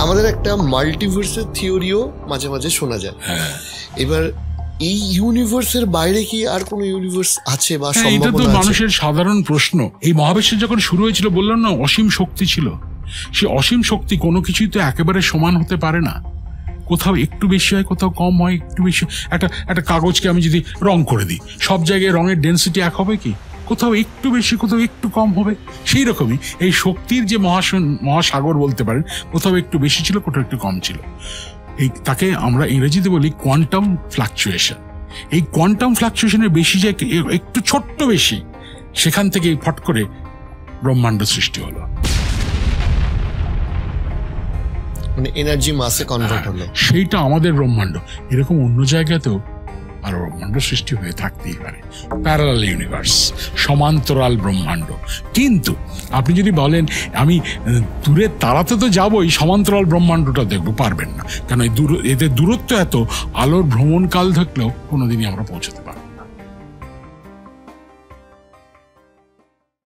আমাদের একটা মাল্টিভার্সের থিওরিও মাঝে মাঝে শোনা যায়। এবার এই ইউনিভার্সের বাইরে কি আর কোন ইউনিভার্স আছে বা সম্ভাবনা আছে? মানুষের সাধারণ প্রশ্ন। এই মহাবিশ্ব যখন শুরু হয়েছিল বললাম না অসীম শক্তি ছিল, সে অসীম শক্তি কোনো কিছুই তো একেবারে সমান হতে পারে না। কোথাও একটু বেশি হয়, কোথাও কম হয়, একটু বেশি। একটা কাগজকে আমি যদি রং করে দিই, সব জায়গায় রঙের ডেন্সিটি এক হবে কি? কোথাও একটু বেশি, কোথাও একটু কম হবে। সেই রকমই এই শক্তির যে মহাসাগর বলতে পারেন, কোথাও একটু বেশি ছিল, কোথাও একটু কম ছিল। তাকে আমরা ইংরেজিতে বলি কোয়ান্টাম ফ্লাকচুয়েশন। এই কোয়ান্টাম ফ্লাকচুয়েশনের বেশি যে একটু ছোট্ট বেশি, সেখান থেকে ফট করে ব্রহ্মাণ্ড সৃষ্টি হলো, মানে এনার্জি মাসে কনভার্ট হলো। সেইটা আমাদের ব্রহ্মাণ্ড। এরকম অন্য জায়গাতেও আরো ব্রহ্মাণ্ড সৃষ্টি হয়ে থাকতেই পারে, প্যারালাল ইউনিভার্স, সমান্তরাল ব্রহ্মাণ্ড। কিন্তু আপনি যদি বলেন আমি দূরের তারাতে তো যাবোই, সমান্তরাল ব্রহ্মাণ্ডটা দেখবো, পারবেন না। কারণ এদের দূরত্ব এত, আলোর ভ্রমণকাল থাকলেও কোনোদিনই আমরা পৌঁছতে পারবো।